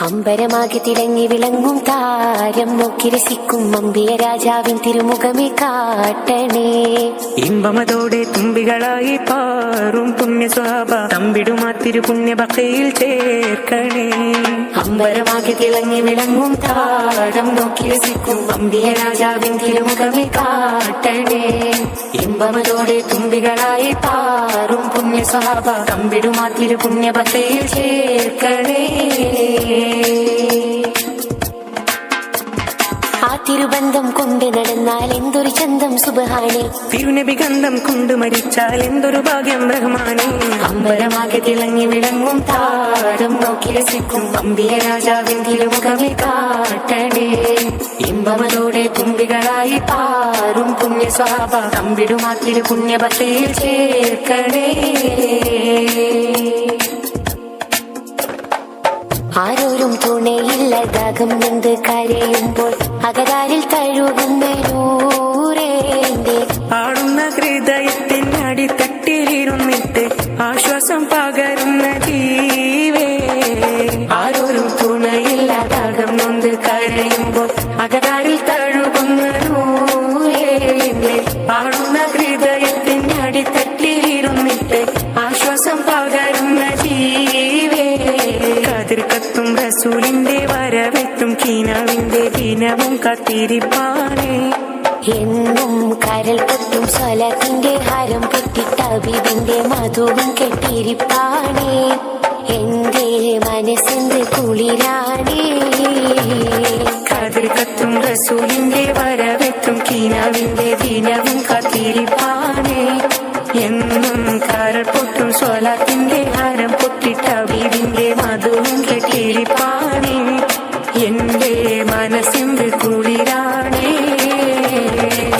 അമ്പരമാകെ തിളങ്ങി വിളങ്ങും താരം നോക്കി രസിക്കും അമ്പിയ രാജാവിൻ തിരുമുഖമേ കാട്ടണേ. ഇമ്പമതോടെ തുമ്പികളായി പാറും പുണ്യ സ്വഭാവ തമ്പിടുമാ തിരുപുണ്യ ഭക്തിയിൽ ചേർക്കണേ. അമ്പരമാകെ തിളങ്ങി വിളങ്ങും താരം നോക്കി രസിക്കും അമ്പിയ രാജാവിൻ തിരുമുഖമേ കാട്ടണേ. ഇമ്പമതോടെ തുമ്പികളായി പാറും പുണ്യ സ്വഭാവ തമ്പിടുമാ തിരുപുണ്യ ഭക്തിയിൽ ചേർക്കണേ. ആ തിരുബന്ധം കൊണ്ട് നടന്നാൽ എന്തൊരു ചന്തം സുബ്ഹാനേ. തിരുനബി ഗന്ധം കൊണ്ട് മരിച്ചാൽ എന്തൊരു ഭാഗ്യം റഹ്മാനേ. അമ്പരമാകെ തിളങ്ങി വിളങ്ങും താരം നോക്കി രസിക്കും അമ്പിയ രാജാവിൻ തിരുമുഖമേ കാട്ടണേ. ഇമ്പമതോടെ തുമ്പികളായി പാറും പുണ്യ സ്വഭാവ തമ്പിടുമാ തിരുപുണ്യ ഭക്തിയിൽ ചേർക്കണേ. ആരോരും തുണയില്ലതാകും എന്ത് കരയുമ്പോൾ അകതാരിൽ തഴുകുന്ന നൂറേന്റെ ആടുന്ന ഹൃദയത്തിൻ്റെ അടിത്തട്ടിലിരുന്നിട്ട് ആശ്വാസം പകരുന്ന ജീവേ. ആരോരും തുണയില്ലതാകും എന്ത് കരയുമ്പോൾ അകതാരിൽ തഴുകുന്ന നൂറേന്റെ ആടുന്ന ഹൃദയത്തിൻ്റെ അടിത്തട്ടിലിരുന്നിട്ട് ആശ്വാസം പകരുന്ന ജീവേ. കതിർക്കത്തും റസൂലിന്റെ വരവെത്തും കീനാവിന്റെ ദിനവും കാത്തിരിപ്പാനേ. എന്നും കരൽ പൊട്ടും സ്വലത്തിന്റെ ഹാരം പൊട്ടിട്ട അബീബിന്റെ മധുവും കെട്ടിരിപ്പാണേ. എന്റെ മനസ്സിന്റെ കുളിരാണേ. കതിർക്കത്തും റസൂലിന്റെ വരവെത്തും കീനാവിന്റെ ദിനവും കാത്തിരിപ്പാനേ. എന്നും കരൽ പൊട്ടും സ്വലത്തിന്റെ ഹാരം പൊട്ടിട്ട അബീബിന്റെ മധുവും കെട്ടിരിപ്പാനേ. എന്റെ മനസ്സിന്റെ കുളിരാണേ.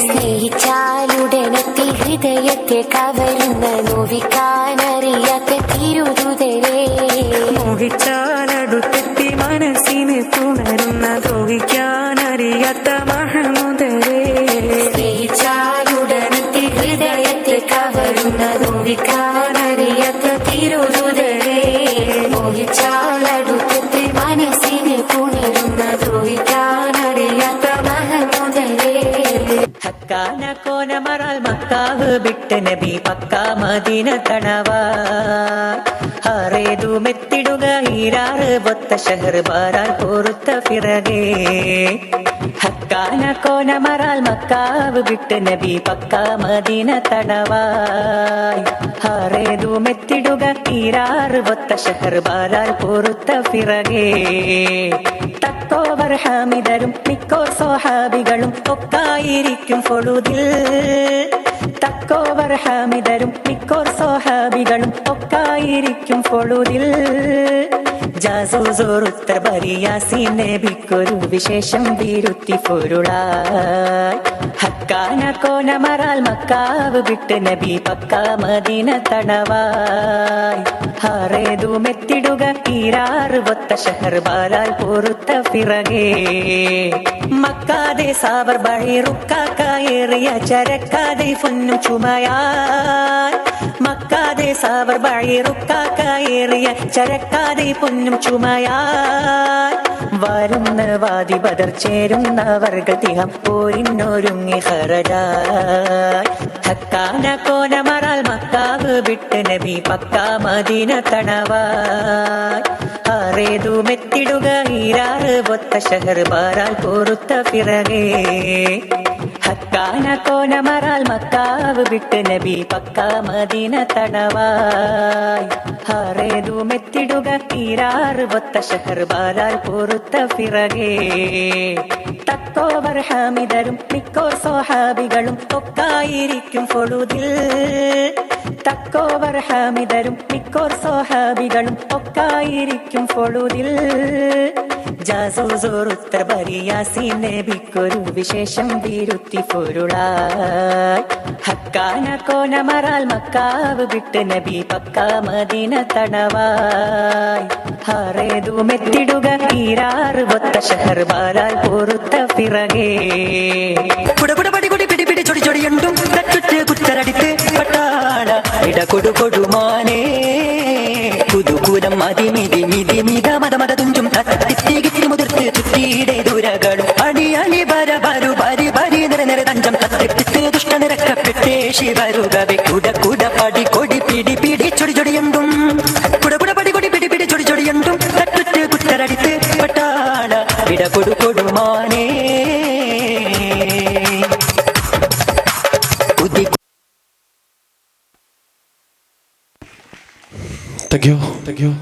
സ്നേഹിച്ചാലുടനെത്തി ഹൃദയത്തെ കവരുന്ന നോവിക്കാനറിയാത്ത തിരുതുതരേ. മോഹിച്ചാലടുത്തെത്തി മനസ്സിന് തുണരുന്ന ദ്രോഹിക്കാനറിയാത്ത മഹമുദരേ. സ്നേഹിച്ചാലുടനെത്തി ഹൃദയത്തെ കവരുന്ന നോവിക്കാനറിയാത്ത തിരുതുതരേ. മോഹിച്ചാലടുത്തെത്തി മനസ്സിന് പുണരുന്ന ദ്രോഹിക്കാനറിയാത്ത മഹമുദരേ. ഹക്കാന കോന മറാൽ മക്കാവ് വിട്ട് നബി പക്കാ മദീന തണവാ. ഹാറേതു മെത്തിടുക ഈരാറ് ബൊത്ത ഷഹർ ബാരാൽ പൊറുത്ത പിറകേ. ഹക്കാന കോന മറാൽ മക്കാവ് വിട്ട് നബി പക്കാ മദീന തണവായ്. ഹാറേതു മെത്തിടുക ഈരാറ് ബൊത്ത ഷഹർ ബാരാൽ പൊറുത്ത പിറകേ. തക്കോവർ ഹാമിദരും മിക്കോർ സ്വഹാബികളും ഒക്കായിരിക്കും ഫൊളുദിൽ. തക്കോവർ ഹാമിദരും മിക്കോർ സ്വഹാബികളും ഒക്കായിരിക്കും ഫൊളുദിൽ. ജാസൂസോറുത്തർ ബരിയാസീൻ നബിക്കൊരു വിശേഷം വിരുത്തി പൊരുളായി. ഹക്കാന കോന മറാൽ മക്കാവ് വിട്ട് നബി പക്കാ മദീന തണവായ്. ഹാറേതു മെത്തിടുക ഈരാറ് ബൊത്ത ഷഹർ ബാലാൽ പൊറുത്ത പിറകേ. മക്കാതെ സാവർ ബഹിറുക്കായേറിയ ചരക്കാതെ പൊന്നും ചുമയാൽ. മക്കാതെ സാവർ ബഹിറുക്കായേറിയ ചരക്കാതെ പൊന്നും ചുമയാൽ. വരുന്ന വാദി ബദർ ചേരുന്നവർകൾ തിഹം പോരിന്നൊരുങ്ങി ഹറജായ്. ഹക്കാന കോന മറാൽ മക്കാവ് വിട്ട് നബി പക്കാ മദീന തണവായ്. ഹാറേതു മെത്തിടുക ഈരാറ് ബൊത്ത ഷഹർ ബാരാൽ പൊറുത്ത പിറകേ. ഹക്കാന കോന മറാൽ മക്കാവ് വിട്ട് നബി പക്കാ മദീന തണവായ്. ഹാറേതു മെത്തിടുക ഈരാറ് ബൊത്ത ഷഹർ ബാരാൽ പൊറുത്ത പിറകേ. തക്കോവർ ഹാമിദരും മിക്കോർ സ്വഹാബികളും ഒക്കായിരിക്കും ഫൊളുദിൽ. തക്കോവർ ഹാമിദരും മിക്കോർ സ്വഹാബികളും ഒക്കായിരിക്കും ഫൊളുദിൽ. ജാസൂസോറുത്തർ ബരിയാസീൻ നബിക്കൊരു വിശേഷം വിരുത്തി പൊരുളായി. ഹക്കാന കോന മറാൽ മക്കാവ് വിട്ട് നബി പക്കാ മദീന തണവായ്. ഹാറേതു മെത്തിടുക ഈരാറ് ബൊത്ത ഷഹർ ബാലാൽ പൊറുത്ത പിറകേ. ചൊടിച്ചൊടിയുണ്ടും കുറ്റരടിത്ത് പട്ടാള ഇട കൊടുകൊടുമാനേ. പുതുകൂലം മതി മിതി മിതി മിത മത മത തുഞ്ചും തത്തിത്തി മുതിർത്ത് ചുറ്റിയുടെ ദൂരകളും അടി അണി ബര ബരു ബരി ബരി നിര നിര തഞ്ചം തത്തിത്തി ദുഷ്ട നിരക്കപ്പെട്ടേ ശിവരുകവെ കുട കുട പടി കൊടി പിടി പിടി ചൊടി ചൊടിയണ്ടും കുട കുട പടി കൊടി പിടി പിടി ചൊടി ചൊടിയണ്ടും തട്ടുറ്റ് കുത്തരടിത്ത് പട്ടാള വിട കൊടു കൊടുമാനേ Thank you.